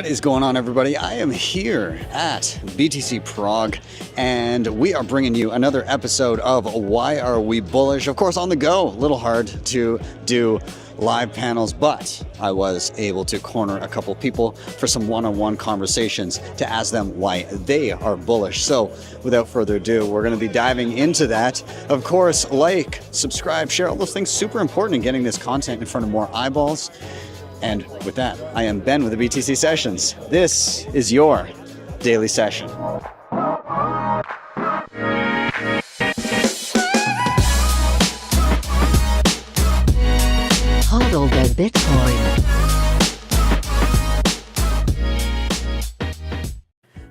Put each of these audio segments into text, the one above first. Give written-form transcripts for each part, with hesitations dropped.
What is going on, everybody? I am here at BTC Prague, and we are bringing you another episode of Why Are We Bullish? Of course, on the go. A little hard to do live panels, but I was able to corner a couple people for some one-on-one conversations to ask them why they are bullish. So without further ado, we're going to be diving into that. Of course, like, subscribe, share, all those things super important in getting this content in front of more eyeballs. And with that, I am Ben with the BTC Sessions. This is your daily session. HODL the Bitcoin.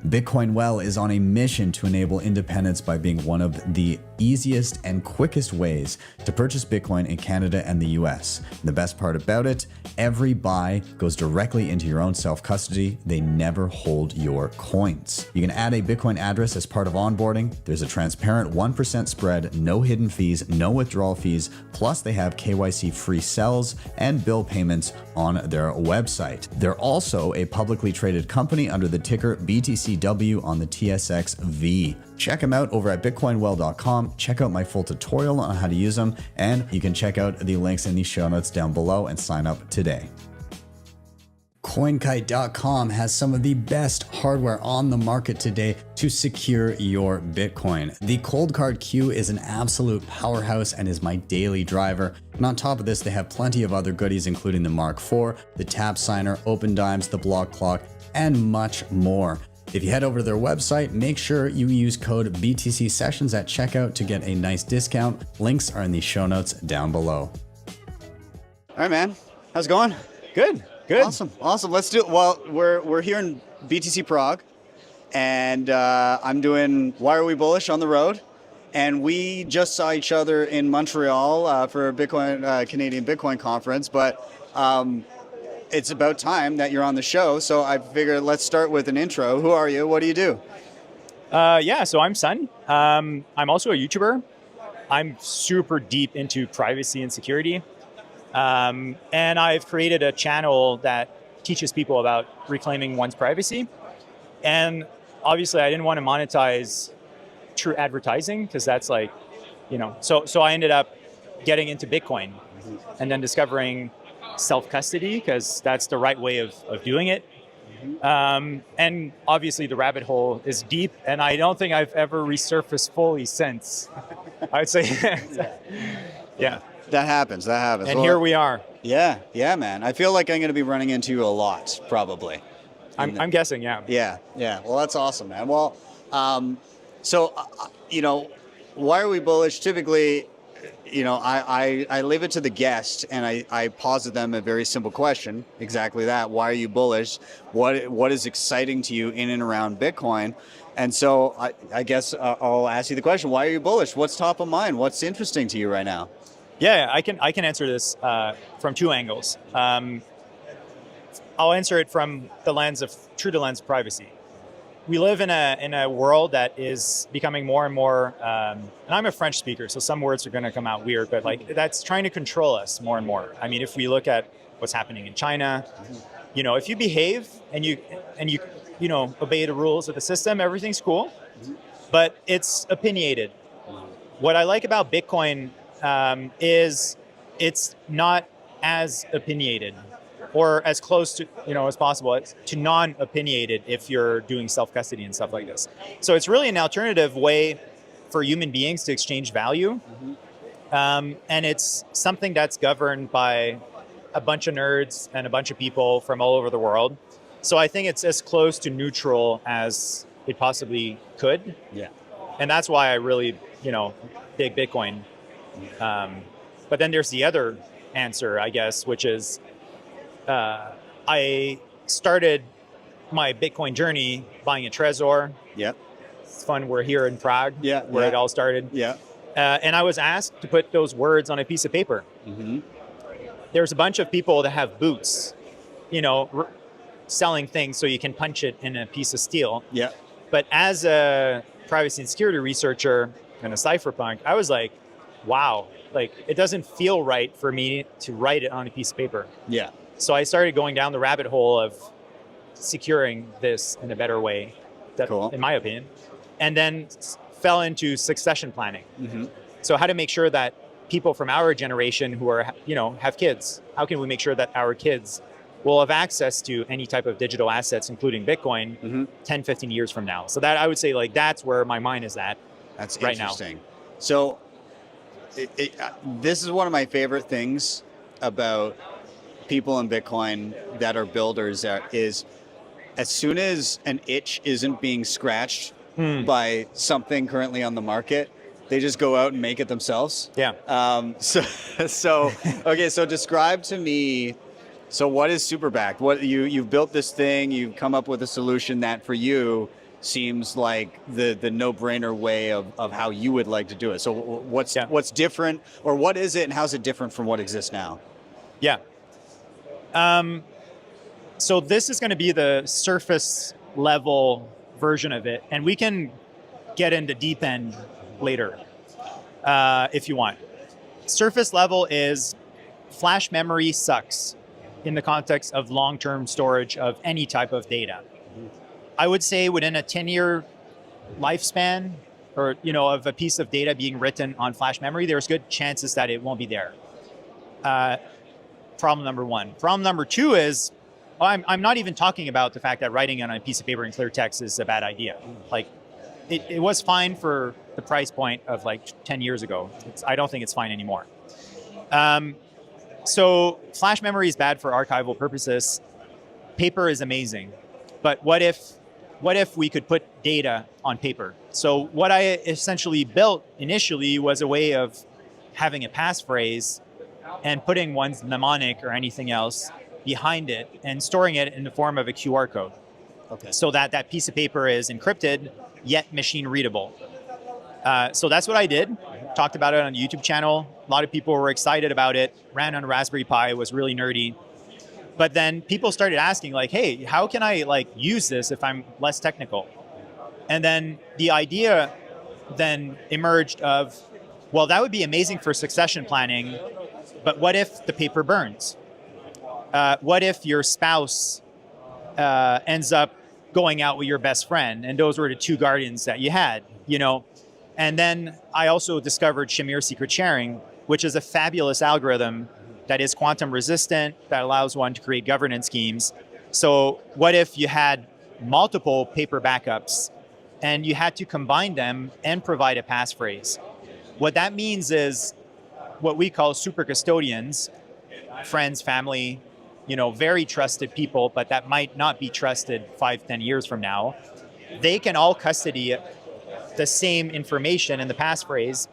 Bitcoin Well is on a mission to enable independence by being one of the easiest and quickest ways to purchase Bitcoin in Canada and the US. The best part about it, every buy goes directly into your own self-custody. They never hold your coins. You can add a Bitcoin address as part of onboarding. There's a transparent 1% spread, no hidden fees, no withdrawal fees. Plus they have KYC free sells and bill payments on their website. They're also a publicly traded company under the ticker BTCW on the TSXV. Check them out over at bitcoinwell.com. Check out my full tutorial on how to use them, and you can check out the links in the show notes down below and sign up today. CoinKite.com has some of the best hardware on the market today to secure your Bitcoin. The Cold Card Q is an absolute powerhouse and is my daily driver. And on top of this, they have plenty of other goodies, including the Mark IV, the Tap Signer, Open Dimes, the Block Clock, and much more. If you head over to their website, make sure you use code BTC Sessions at checkout to get a nice discount. Links are in the show notes down below. All right, man. How's it going? Good. Good. Awesome. Let's do it. Well, we're here in BTC Prague, and I'm doing Why Are We Bullish on the road, and we just saw each other in Montreal for a Bitcoin Canadian Bitcoin conference, but it's about time that you're on the show, so I figured let's start with an intro. Who are you? What do you do? So I'm Sun. I'm also a YouTuber. I'm super deep into privacy and security. And I've created a channel that teaches people about reclaiming one's privacy. And obviously I didn't want to monetize true advertising because that's like, so I ended up getting into Bitcoin and then discovering self-custody because that's the right way of doing it. And obviously the rabbit hole is deep and I don't think I've ever resurfaced fully since. I would say, yeah. That happens. And here we are. Yeah, man. I feel like I'm going to be running into you a lot, probably. I'm guessing, yeah. Yeah. Well, that's awesome, man. Well, why are we bullish? Typically, I leave it to the guest and I posit them a very simple question. Exactly that. Why are you bullish? What is exciting to you in and around Bitcoin? And so I guess I'll ask you the question, why are you bullish? What's top of mind? What's interesting to you right now? Yeah, I can answer this from two angles. I'll answer it from the lens of privacy. We live in a world that is becoming more and more, and I'm a French speaker, so some words are going to come out weird, but like that's trying to control us more and more. I mean, if we look at what's happening in China, if you behave and you obey the rules of the system, everything's cool, but it's opinionated. What I like about Bitcoin is it's not as opinionated or as close to, as possible to non-opinionated if you're doing self-custody and stuff like this. So it's really an alternative way for human beings to exchange value. And it's something that's governed by a bunch of nerds and a bunch of people from all over the world. So I think it's as close to neutral as it possibly could. Yeah. And that's why I really, dig Bitcoin. But then there's the other answer, I guess, which is I started my Bitcoin journey buying a Trezor. Yeah. It's fun. We're here in Prague, where it all started. Yeah. And I was asked to put those words on a piece of paper. There's a bunch of people that have boots, selling things so you can punch it in a piece of steel. Yeah. But as a privacy and security researcher and a cypherpunk, I was like, wow, like it doesn't feel right for me to write it on a piece of paper. Yeah. So I started going down the rabbit hole of securing this in a better way, Cool. in my opinion, and then fell into succession planning. So how to make sure that people from our generation who are, have kids, how can we make sure that our kids will have access to any type of digital assets, including Bitcoin, 10, 15 years from now? So that I would say like that's where my mind is at. That's right interesting. So this is one of my favorite things about people in Bitcoin that are builders is as soon as an itch isn't being scratched by something currently on the market, they just go out and make it themselves. Yeah. Okay, so describe to me, so what is super backed? What you've built this thing, you've come up with a solution that for you seems like the no-brainer way of how you would like to do it. So what's different, or what is it and how's it different from what exists now? Yeah. So this is going to be the surface level version of it, and we can get into deep end later if you want. Surface level is flash memory sucks in the context of long-term storage of any type of data. I would say within a 10-year lifespan, or of a piece of data being written on flash memory, there's good chances that it won't be there. Problem number one. Problem number two is, I'm not even talking about the fact that writing on a piece of paper in clear text is a bad idea. Like, it was fine for the price point of like 10 years ago. I don't think it's fine anymore. So flash memory is bad for archival purposes. Paper is amazing. But what if we could put data on paper? So what I essentially built initially was a way of having a passphrase and putting one's mnemonic or anything else behind it and storing it in the form of a QR code. Okay. So that piece of paper is encrypted, yet machine readable. So that's what I did. Talked about it on the YouTube channel. A lot of people were excited about it. Ran on a Raspberry Pi. It was really nerdy. But then people started asking like, hey, how can I like use this if I'm less technical? And then the idea then emerged of, well, that would be amazing for succession planning, but what if the paper burns? What if your spouse ends up going out with your best friend, and those were the two guardians that you had, And then I also discovered Shamir secret sharing, which is a fabulous algorithm that is quantum resistant, that allows one to create governance schemes. So what if you had multiple paper backups and you had to combine them and provide a passphrase? What that means is what we call super custodians, friends, family, very trusted people, but that might not be trusted 5-10 years from now. They can all custody the same information in the passphrase,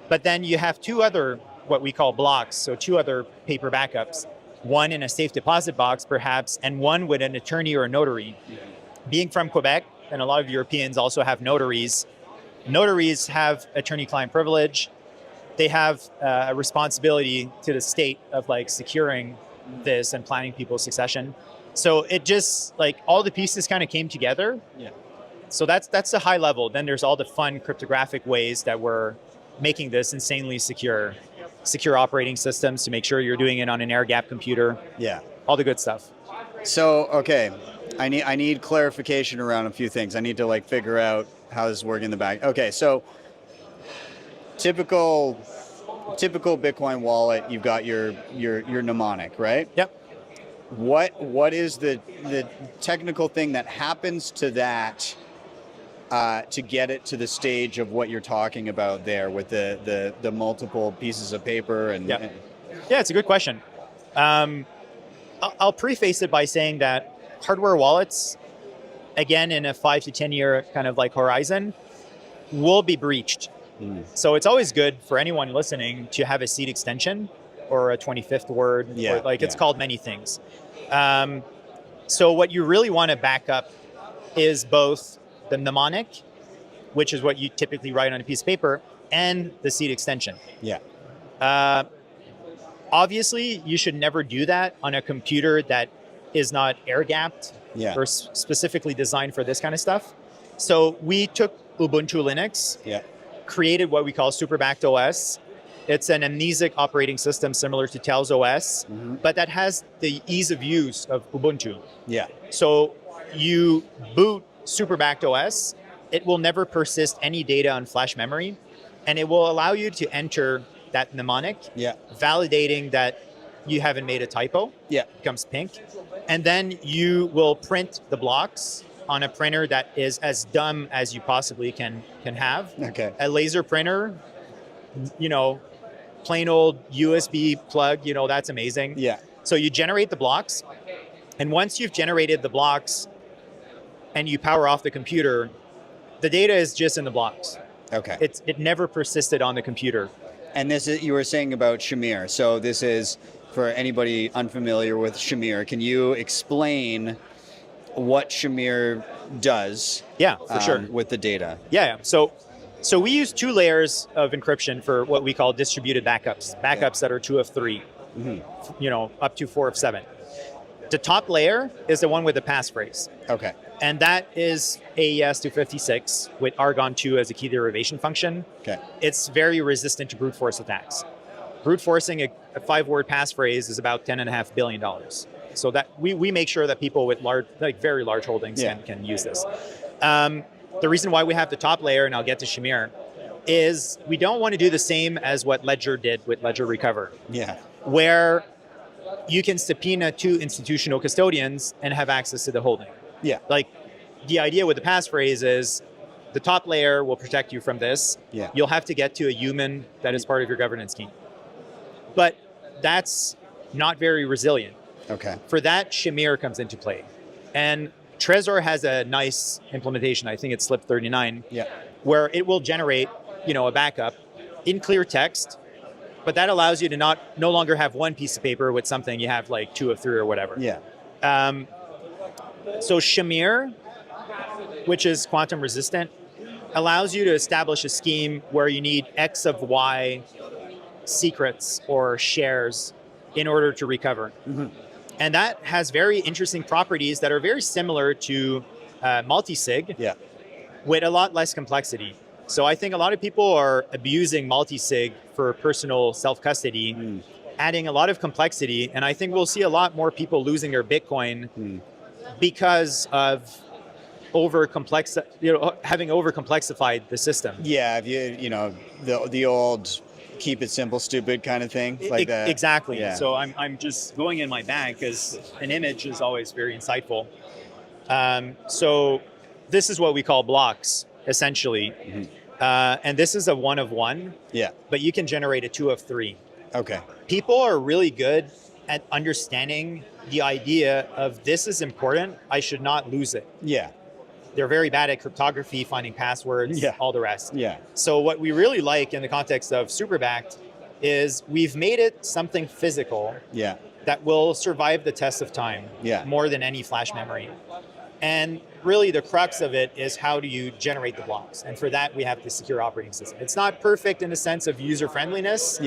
but then you have two other what we call blocks, so two other paper backups, one in a safe deposit box perhaps, and one with an attorney or a notary. Being from Quebec, and a lot of Europeans also have notaries. Notaries have attorney-client privilege. They have a responsibility to the state of like securing this and planning people's succession. So it just like all the pieces kind of came together. Yeah. So that's the high level. Then there's all the fun cryptographic ways that we're making this insanely secure operating systems to make sure you're doing it on an air-gapped computer. Yeah. All the good stuff. So, okay, I need clarification around a few things. I need to like figure out how this is working in the back. Okay, so typical Bitcoin wallet, you've got your mnemonic, right? Yep. What is the technical thing that happens to that to get it to the stage of what you're talking about there with the multiple pieces of paper and yeah, it's a good question. I'll preface it by saying that hardware wallets, again in a 5 to 10 year kind of like horizon, will be breached. So it's always good for anyone listening to have a seed extension or a 25th word, or like it's called many things. So what you really want to back up is both the mnemonic, which is what you typically write on a piece of paper, and the seed extension. Yeah. Obviously, you should never do that on a computer that is not air-gapped or specifically designed for this kind of stuff. So we took Ubuntu Linux, created what we call Superbacked OS. It's an amnesic operating system similar to Tails OS, but that has the ease of use of Ubuntu. Yeah. So you boot Superbacked OS, it will never persist any data on flash memory, and it will allow you to enter that mnemonic, validating that you haven't made a typo. It becomes pink. And then you will print the blocks on a printer that is as dumb as you possibly can have. Okay. A laser printer, you know, plain old USB plug, you know, that's amazing. Yeah. So you generate the blocks, and once you've generated the blocks and you power off the computer, the data is just in the blocks. Okay. It never persisted on the computer. And this is, you were saying about Shamir. So this is, for anybody unfamiliar with Shamir, can you explain what Shamir does? Yeah, for sure. With the data. Yeah. So we use 2 layers of encryption for what we call distributed backups. Backups that are 2 of 3, you know, up to 4 of 7. The top layer is the one with the passphrase. Okay. And that is AES 256 with Argon 2 as a key derivation function. Okay. It's very resistant to brute force attacks. Brute forcing a 5-word passphrase is about $10.5 billion. So that we make sure that people with large, like very large holdings can use this. The reason why we have the top layer, and I'll get to Shamir, is we don't want to do the same as what Ledger did with Ledger Recover. Yeah. Where you can subpoena 2 institutional custodians and have access to the holding. Yeah. Like the idea with the passphrase is the top layer will protect you from this. Yeah. You'll have to get to a human that is part of your governance team. But that's not very resilient. Okay. For that, Shamir comes into play. And Trezor has a nice implementation, I think it's slip 39, where it will generate, you know, a backup in clear text, but that allows you to no longer have 1 piece of paper with something, you have like 2 of 3 or whatever. Yeah. So Shamir, which is quantum resistant, allows you to establish a scheme where you need X of Y secrets or shares in order to recover. And that has very interesting properties that are very similar to multisig, with a lot less complexity. So I think a lot of people are abusing multisig for personal self-custody, adding a lot of complexity, and I think we'll see a lot more people losing their Bitcoin because of having over-complexified the system. Yeah, if you know, the old keep it simple, stupid kind of thing, like that. Exactly. Yeah. So I'm just going in my bag because an image is always very insightful. So this is what we call blocks, essentially. And this is a 1 of 1. Yeah. But you can generate a 2 of 3. Okay. People are really good at understanding the idea of this is important, I should not lose it. Yeah. They're very bad at cryptography, finding passwords, all the rest. Yeah. So what we really like in the context of Superbacked is we've made it something physical that will survive the test of time more than any flash memory. And really the crux of it is how do you generate the blocks? And for that, we have the secure operating system. It's not perfect in the sense of user friendliness,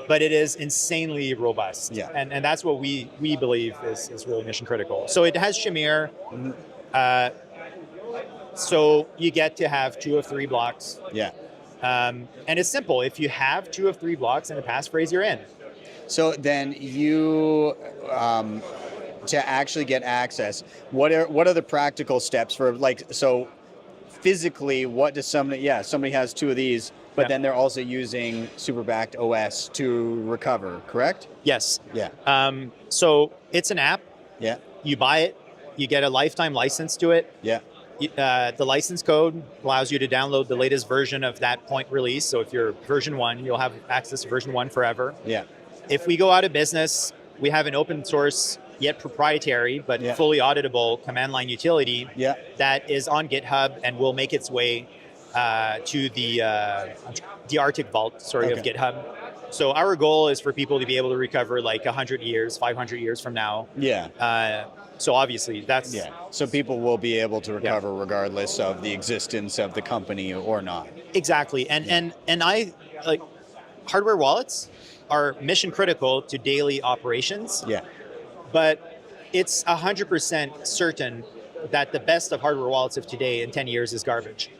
but it is insanely robust. And that's what we believe is really mission critical. So it has Shamir. So you get to have 2 of 3 blocks. And it's simple. If you have 2 of 3 blocks in a passphrase, you're in. So then you, to actually get access, what are the practical steps for, like, so physically, what does somebody has 2 of these, but then they're also using Superbacked OS to recover, correct? Yes. Yeah. So it's an app. Yeah. You buy it, you get a lifetime license to it. Yeah. The license code allows you to download the latest version of that point release. So if you're version 1, you'll have access to version 1 forever. Yeah. If we go out of business, we have an open source, yet proprietary, but fully auditable command line utility that is on GitHub and will make its way to the Arctic Vault, of GitHub. So our goal is for people to be able to recover like 100 years, 500 years from now. Yeah. So obviously that's... So people will be able to recover regardless of the existence of the company or not. Exactly. And I, like, hardware wallets are mission critical to daily operations. Yeah. But it's 100% certain that the best of hardware wallets of today in 10 years is garbage.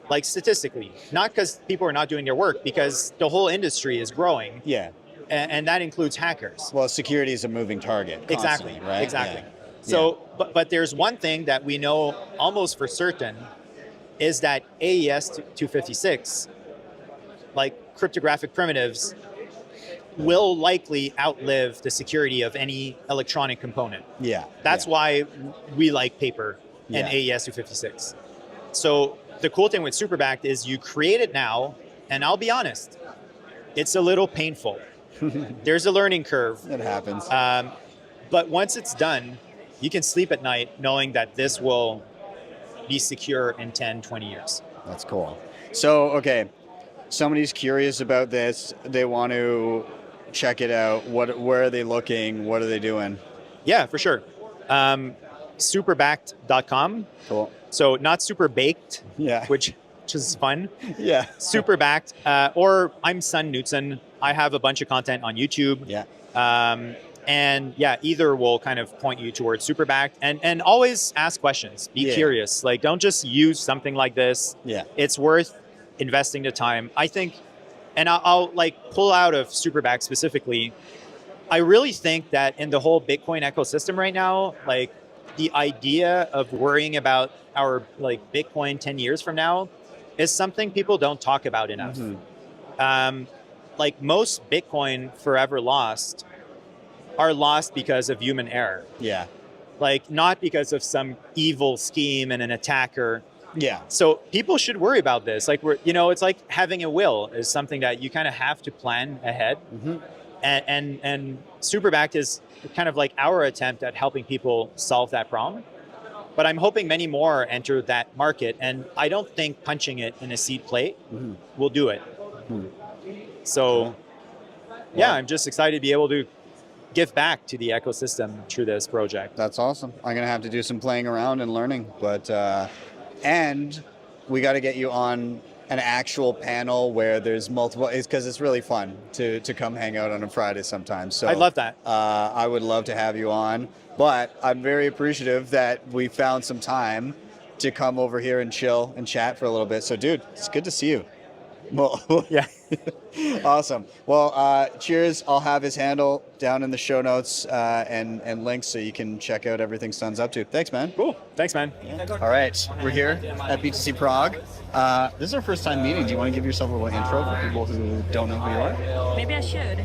Like statistically, not because people are not doing their work, because the whole industry is growing. Yeah. And that includes hackers. Well, security is a moving target. Exactly. Right? Exactly. So, but there's one thing that we know almost for certain is that AES 256, like cryptographic primitives, will likely outlive the security of any electronic component. Yeah. That's why we like paper and AES 256. So the cool thing with Superbacked is you create it now, and I'll be honest, it's a little painful. There's a learning curve. It happens. But once it's done, you can sleep at night knowing that this will be secure in 10, 20 years. That's cool. So, okay, somebody's curious about this. They want to check it out. Where are they looking? What are they doing? Yeah, for sure. Superbacked.com. Cool. So not super baked, Yeah. which is fun. Yeah. Superbacked. Or I'm Son Knudsen. I have a bunch of content on YouTube. Yeah. And yeah, either will kind of point you towards Superbacked, and always ask questions. Be curious. Like, don't just use something like this. Yeah. It's worth investing the time. I think, and I'll like pull out of Superbacked specifically. I really think that in the whole Bitcoin ecosystem right now, like the idea of worrying about our like Bitcoin 10 years from now is something people don't talk about enough. Like most Bitcoin forever lost are lost because of human error. Yeah. Like not because of some evil scheme and an attacker. Yeah. So people should worry about this. Like it's like having a will is something that you kind of have to plan ahead. And Superbacked is kind of like our attempt at helping people solve that problem. But I'm hoping many more enter that market, and I don't think punching it in a seed plate will do it. So, yeah, I'm just excited to be able to give back to the ecosystem through this project. That's awesome. I'm going to have to do some playing around and learning, but and we got to get you on an actual panel where there's multiple, because it's really fun to come hang out on a Friday sometimes. So I'd love that. I would love to have you on, but I'm very appreciative that we found some time to come over here and chill and chat for a little bit. So dude, it's good to see you. Well, yeah. Awesome. Well, cheers. I'll have his handle down in the show notes and links so you can check out everything Son's up to. Thanks, man. Cool. Thanks, man. All right. We're here at BTC Prague. This is our first time meeting. Do you want to give yourself a little intro for people who don't know who you are? Maybe I should.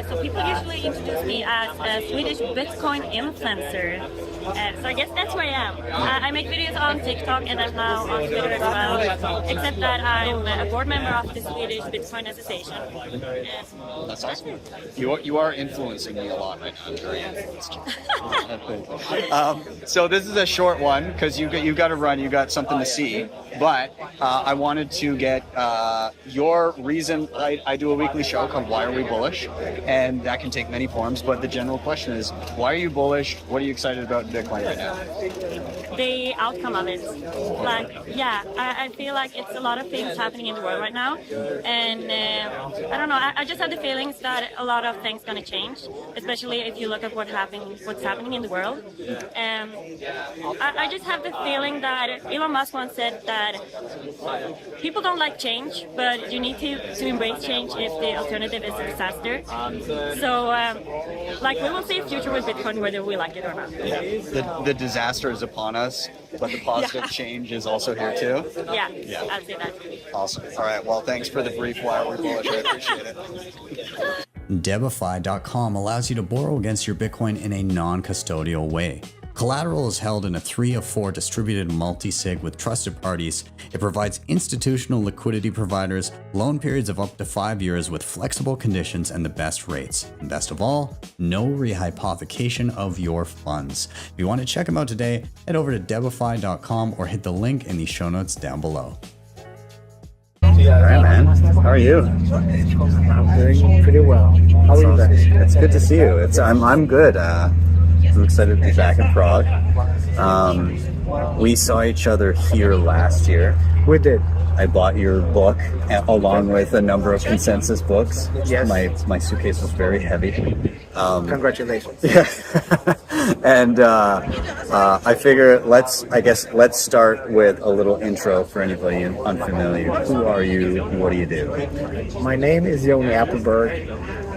So people usually introduce me as a Swedish Bitcoin influencer. So I guess that's where I am. I make videos on TikTok and I'm now on Twitter as well. Except that I'm a board member of the Swedish Bitcoin Association. That's awesome. You are influencing me a lot right now. I'm very influenced. So this is a short one because you've got to run. You got something to see. But I wanted to get your reason. I do a weekly show called Why Are We Bullish? And that can take many forms. But the general question is, why are you bullish? What are you excited about in Bitcoin right now? The outcome of it. Like, yeah, I feel like it's a lot of things happening in the world right now. And I don't know, I just have the feelings that a lot of things going to change, especially if you look at what's happening in the world. I just have the feeling that Elon Musk once said that people don't like change, but you need to embrace change if the alternative is a disaster. So, like, we will see a future with Bitcoin whether we like it or not. The disaster is upon us, but the positive change is also here too. Yeah, I'll say that. Awesome. All right. Well, thanks for the brief Why Are We Bullish. I appreciate it. DEBIFI.com allows you to borrow against your Bitcoin in a non-custodial way. Collateral is held in a 3 of 4 distributed multi-sig with trusted parties. It provides institutional liquidity providers, loan periods of up to 5 years with flexible conditions and the best rates. And best of all, no rehypothecation of your funds. If you want to check them out today, head over to DEBIFI.com or hit the link in the show notes down below. All right, man. How are you? I'm doing pretty well. How are you guys? It's good to see you. I'm good. I'm excited to be back in Prague. We saw each other here last year. We did. I bought your book along with a number of consensus books. Yes. My suitcase was very heavy. Congratulations. Yeah. And I figure let's start with a little intro for anybody unfamiliar. Who are you? What do you do? My name is Ioni Appelberg.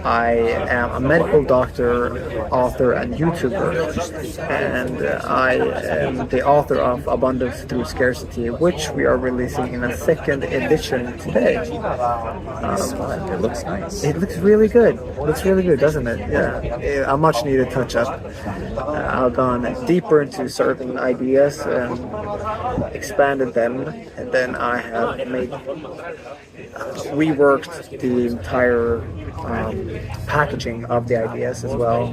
I am a medical doctor, author, and YouTuber, and I am the author of Abundance Through Scarcity, which we are releasing in a second edition today. It looks nice. It looks really good. It looks really good, doesn't it? Yeah, a much needed touch-up. I've gone deeper into certain ideas and expanded them, and then I have reworked the entire packaging of the ideas as well.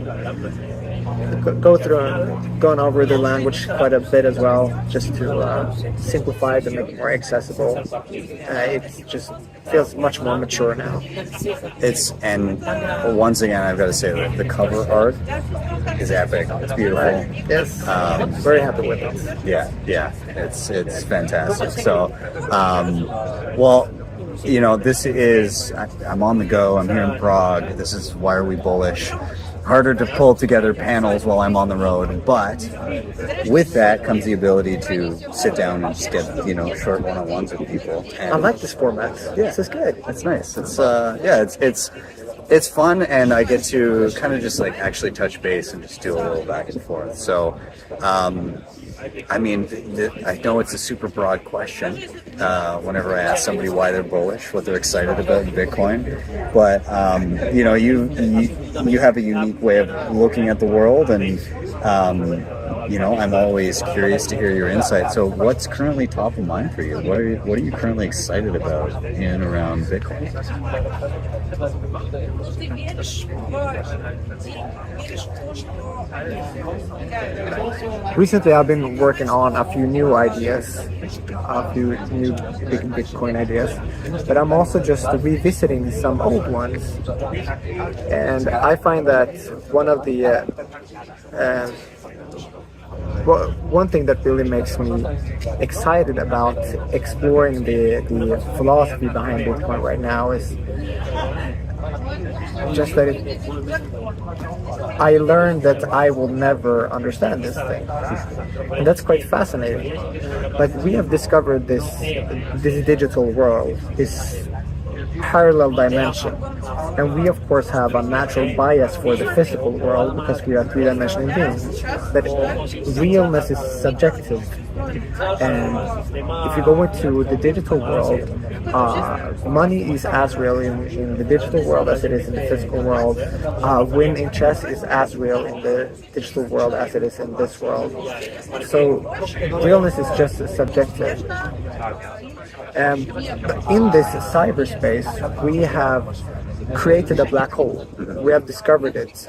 Gone over the language quite a bit as well, just to simplify it and make it more accessible. It just feels much more mature now. And once again, I've got to say that the cover art is epic. It's beautiful. Yes, very happy with it. Yeah, it's fantastic. So, well, you know, this is, I'm on the go, I'm here in Prague, this is Why Are We Bullish? Harder to pull together panels while I'm on the road, but with that comes the ability to sit down and just get, you know, short one-on-ones with people. And I like this format. Yeah, this is good. it's nice. It's fun, and I get to kind of just like actually touch base and just do a little back and forth. So, I mean, I know it's a super broad question whenever I ask somebody why they're bullish, what they're excited about in Bitcoin, but you know, you have a unique way of looking at the world, and you know, I'm always curious to hear your insight. So, what's currently top of mind for you? What are you currently excited about in and around Bitcoin? Recently, I've been working on a few new ideas, a few new big Bitcoin ideas, but I'm also just revisiting some old ones. And I find that one of the one thing that really makes me excited about exploring the philosophy behind Bitcoin right now is just that I learned that I will never understand this thing, and that's quite fascinating. Like, we have discovered this digital world, this parallel dimension, and we of course have a natural bias for the physical world because we are three-dimensional beings, but realness is subjective. And if you go into the digital world, money is as real in the digital world as it is in the physical world. Win in chess is as real in the digital world as it is in this world. So realness is just subjective. In this cyberspace, we have created a black hole. We have discovered it.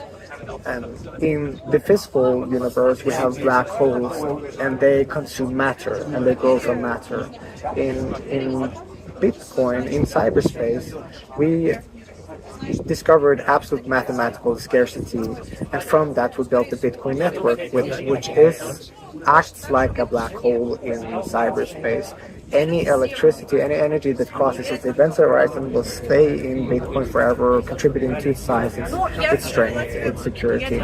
And in the physical universe, we have black holes, and they consume matter, and they grow from matter. In Bitcoin, in cyberspace, we discovered absolute mathematical scarcity, and from that we built the Bitcoin network, which acts like a black hole in cyberspace. Any electricity, any energy that crosses its event horizon will stay in Bitcoin forever, contributing to its size, its strength, its security.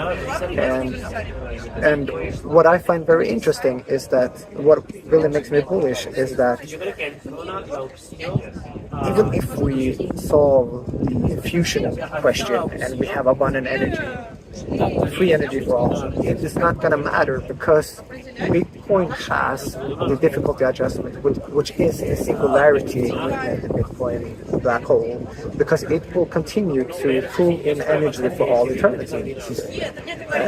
And what I find very interesting is that what really makes me bullish is that even if we solve the fusion question and we have abundant energy, free energy for all, it is not going to matter because Bitcoin has the difficulty adjustment, which is a singularity in the Bitcoin black hole, because it will continue to pull in energy for all eternity.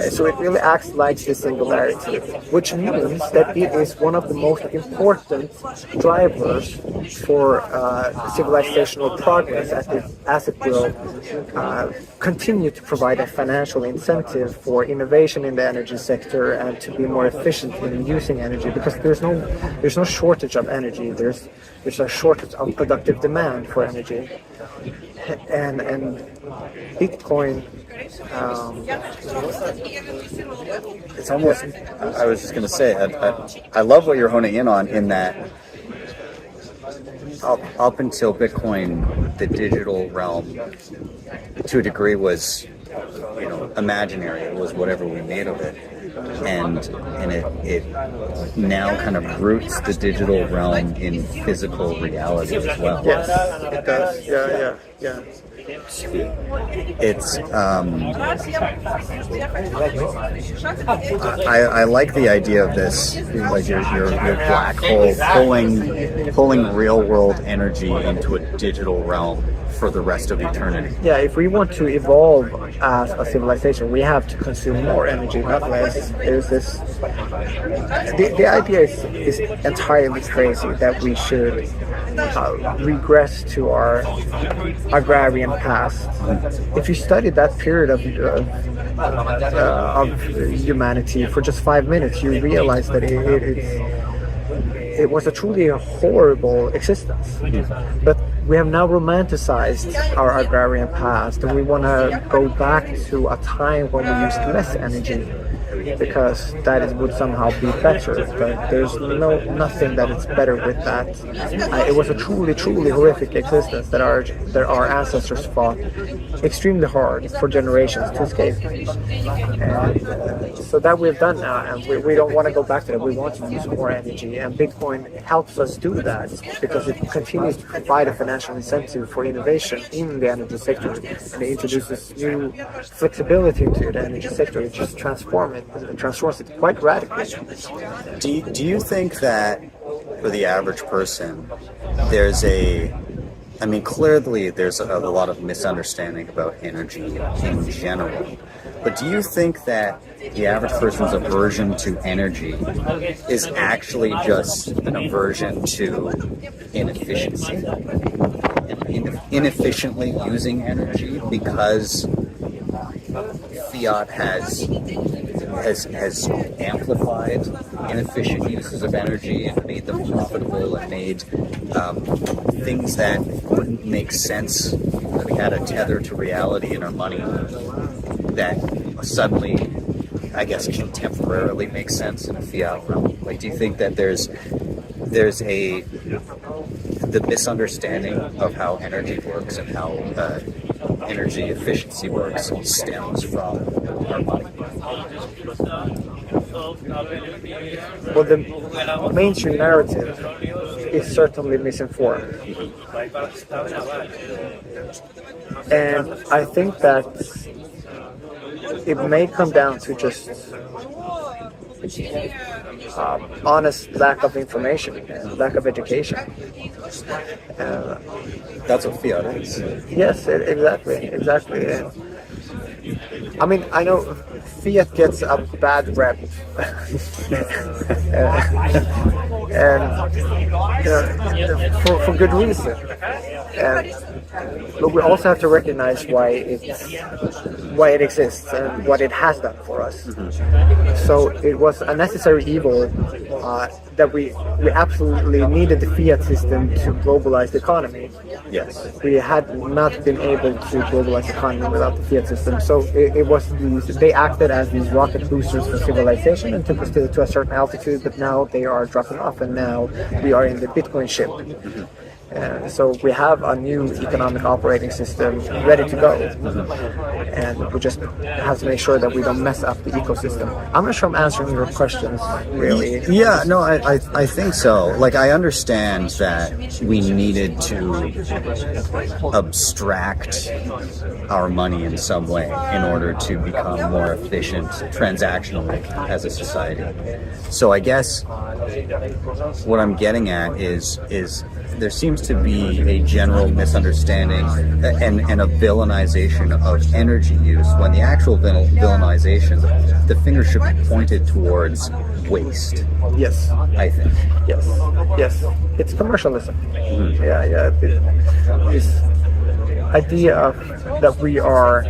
So it really acts like the singularity, which means that it is one of the most important drivers for civilizational progress, as it will continue to provide a financial incentive for innovation in the energy sector and to be more efficient in using energy, because there's no shortage of energy. There's a shortage of productive demand for energy, and Bitcoin. It's almost. I was just going to say. I love what you're honing in on. In that, up until Bitcoin, the digital realm, to a degree, was, you know, imaginary. It was whatever we made of it, and it now kind of roots the digital realm in physical reality as well. Yes, it does. Yeah. It's I like the idea of this, like your black hole pulling real world energy into a digital realm for the rest of eternity. Yeah, if we want to evolve as a civilization, we have to consume more energy, not less. There's this. The idea is entirely crazy that we should regress to our agrarian past. If you study that period of humanity for just 5 minutes, you realize that it was a truly horrible existence. But we have now romanticized our agrarian past, and we want to go back to a time when we used less energy, because that would somehow be better. But there's nothing that is better with that. It was a truly horrific existence that our ancestors fought extremely hard for generations to escape. And so that we've done now, and we don't want to go back to that. We want to use more energy, and Bitcoin helps us do that because it continues to provide a financial incentive for innovation in the energy sector, and it introduces new flexibility into the energy sector. It just transforms it quite radically. Do you think that for the average person, clearly there's a lot of misunderstanding about energy in general, but do you think that the average person's aversion to energy is actually just an aversion to inefficiency and inefficiently using energy because fiat has amplified inefficient uses of energy and made them profitable and made things that wouldn't make sense, that we had a tether to reality in our money, that suddenly, I guess, can temporarily make sense in a fiat realm? Like, do you think that there's the misunderstanding of how energy works and how energy efficiency works stems from our money? Well, the mainstream narrative is certainly misinformed. And I think that it may come down to just honest lack of information, lack of education. That's what fiat is. Yes, exactly. I mean, I know fiat gets a bad rep, and for good reason. But we also have to recognize why it exists and what it has done for us. So it was a necessary evil that we absolutely needed the fiat system to globalize the economy. Yes. We had not been able to globalize the economy without the fiat system. So it was they acted as these rocket boosters for civilization and took us to a certain altitude, but now they are dropping off, and now we are in the Bitcoin ship. So we have a new economic operating system ready to go, and we just have to make sure that we don't mess up the ecosystem. I'm not sure I'm answering your questions really. Yeah, no, I think so. Like, I understand that we needed to abstract our money in some way in order to become more efficient transactionally as a society. So I guess what I'm getting at is there seems to be a general misunderstanding and a villainization of energy use, when the actual villainization, the finger should be pointed towards waste. Yes. I think. Yes. It's commercialism. Yeah. This idea of that we are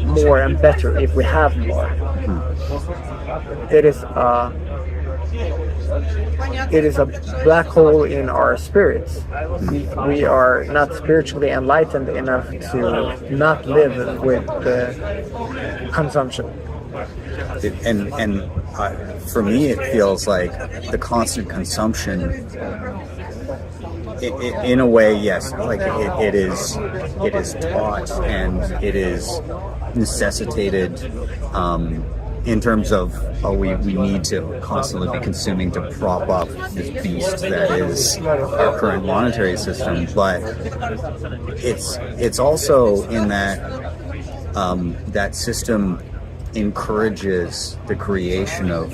more and better if we have more. It is a black hole in our spirits. We are not spiritually enlightened enough to not live with the consumption. And for me, it feels like the constant consumption, in a way, yes, like it is taught and it is necessitated in terms of we need to constantly be consuming to prop up this beast that is our current monetary system, but it's also in that that system encourages the creation of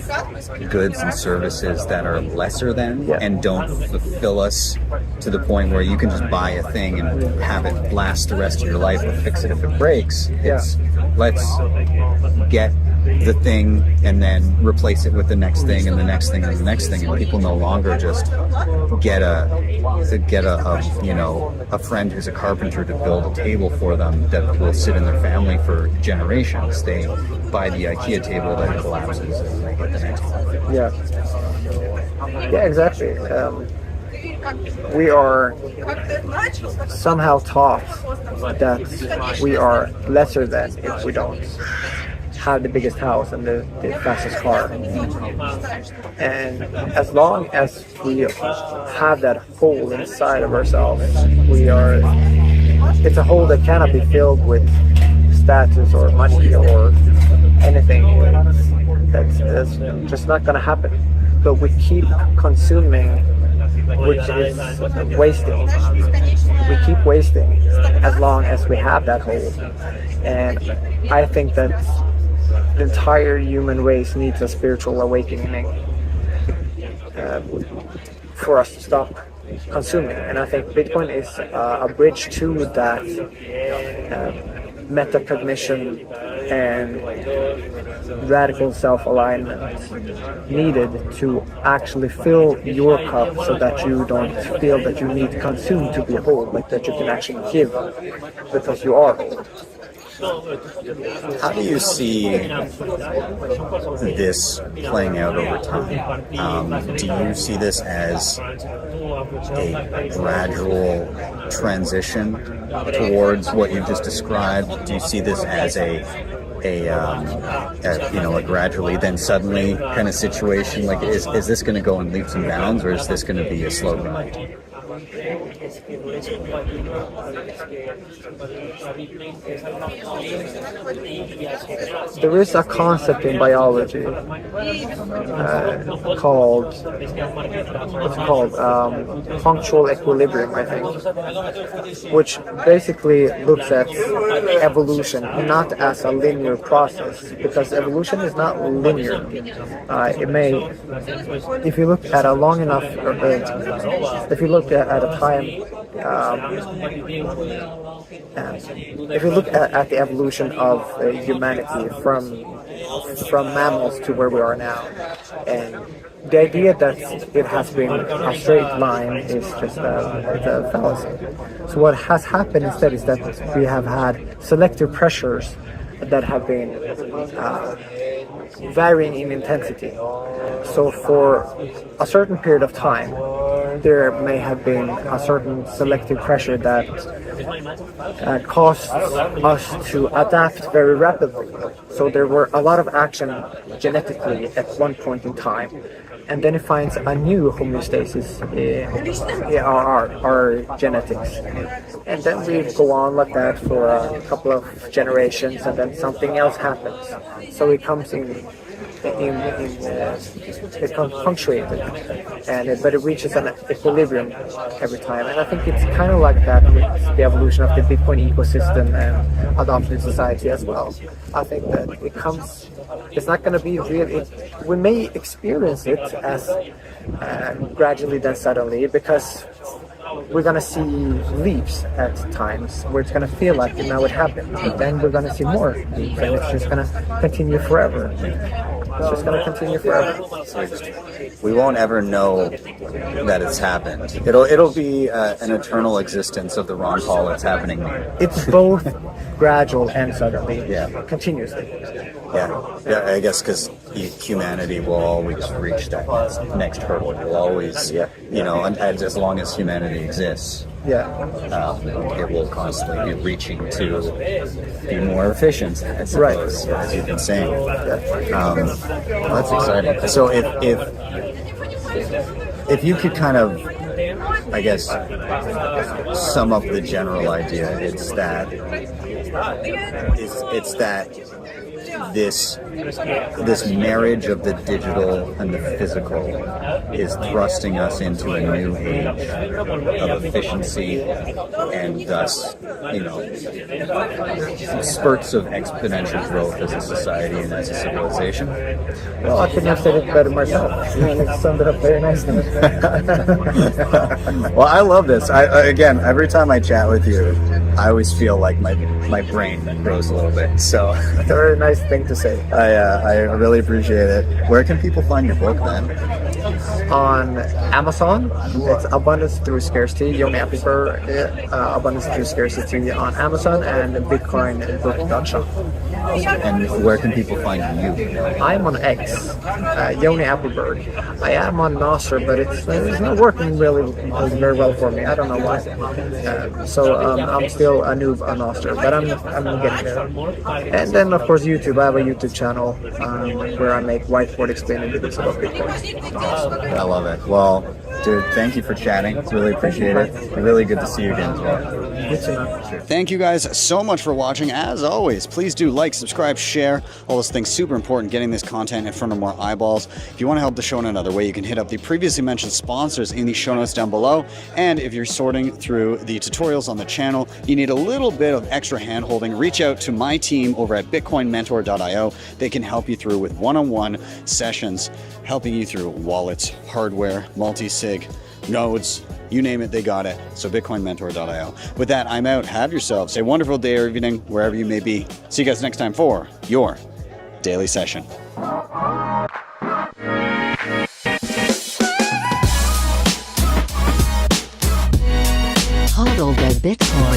goods and services that are lesser than and don't fulfill us to the point where you can just buy a thing and have it last the rest of your life or fix it if it breaks. It's let's get the thing and then replace it with the next thing and the next thing and the next thing, and people no longer just get a friend who's a carpenter to build a table for them that will sit in their family for generations. They buy the IKEA table that collapses and they get the next one. Yeah, exactly. We are somehow taught that we are lesser than if we don't have the biggest house and the fastest car. And as long as we have that hole inside of ourselves, it's a hole that cannot be filled with status or money or anything. That's just not going to happen. But we keep consuming, which is wasting. We keep wasting as long as we have that hole. And I think that the entire human race needs a spiritual awakening for us to stop consuming. And I think Bitcoin is a bridge to that metacognition and radical self-alignment needed to actually fill your cup so that you don't feel that you need to consume to be whole, but that you can actually give because you are whole. How do you see this playing out over time? Do you see this as a gradual transition towards what you've just described? Do you see this as a gradually then suddenly kind of situation? Like, is this going to go in leaps and bounds, or is this going to be a slow grind? There is a concept in biology called punctual equilibrium, I think, which basically looks at evolution not as a linear process, because evolution is not linear. It may, if you look at a long enough, if you look at a time, if you look at the evolution of humanity from mammals to where we are now, and the idea that it has been a straight line is just a fallacy. So what has happened instead is that we have had selective pressures that have been varying in intensity. So for a certain period of time, there may have been a certain selective pressure that caused us to adapt very rapidly. So there were a lot of action genetically at one point in time, and then it finds a new homeostasis in our genetics. And then we go on like that for a couple of generations, and then something else happens. So it comes it comes punctuated, but it reaches an equilibrium every time. And I think it's kind of like that with the evolution of the Bitcoin ecosystem and adoption society as well. I think that it's not going to be real. We may experience it as gradually then suddenly, because we're going to see leaps at times where it's going to feel like now it happened. And then we're going to see more leaps, and it's just going to continue forever. It's just going to continue forever. We won't ever know that it's happened. It'll be an eternal existence of the Ron Paul that's happening there. It's both gradual and suddenly, continuously. Yeah, I guess because humanity will always reach that next hurdle. Will always, and as long as humanity exists, it will constantly be reaching to be more efficient, I suppose, as you've been saying. Well, that's exciting. So if you could kind of, I guess, sum up the general idea, it's that this marriage of the digital and the physical is thrusting us into a new age of efficiency and thus, spurts of exponential growth as a society and as a civilization. Well, I couldn't have said it better myself. You summed it up very nicely. Well, I love this. Again, every time I chat with you, I always feel like my brain grows a little bit. So It's a very nice thing to say. I really appreciate it. Where can people find your book then? On Amazon, it's Abundance Through Scarcity, Ioni Appelberg, Abundance Through Scarcity on Amazon, and BitcoinBook.shop. And where can people find you? I'm on X, Ioni Appelberg. I am on Nostr, but it's not working really very well for me. I don't know why. So I'm still a noob on Nostr, but I'm getting there. And then of course YouTube. I have a YouTube channel where I make whiteboard explaining videos about Bitcoin. I love it. Well, dude, thank you for chatting. Really appreciate it. Really good to see you again as well. Good to know. Thank you guys so much for watching. As always, please do like, subscribe, share. All those things super important, getting this content in front of more eyeballs. If you want to help the show in another way, you can hit up the previously mentioned sponsors in the show notes down below. And if you're sorting through the tutorials on the channel, you need a little bit of extra hand-holding, reach out to my team over at bitcoinmentor.io. They can help you through with one-on-one sessions, helping you through wallets, hardware, multi-sig, nodes, you name it, they got it. So bitcoinmentor.io. With that, I'm out. Have yourselves a wonderful day or evening, wherever you may be. See you guys next time for your daily session. HODL the Bitcoin.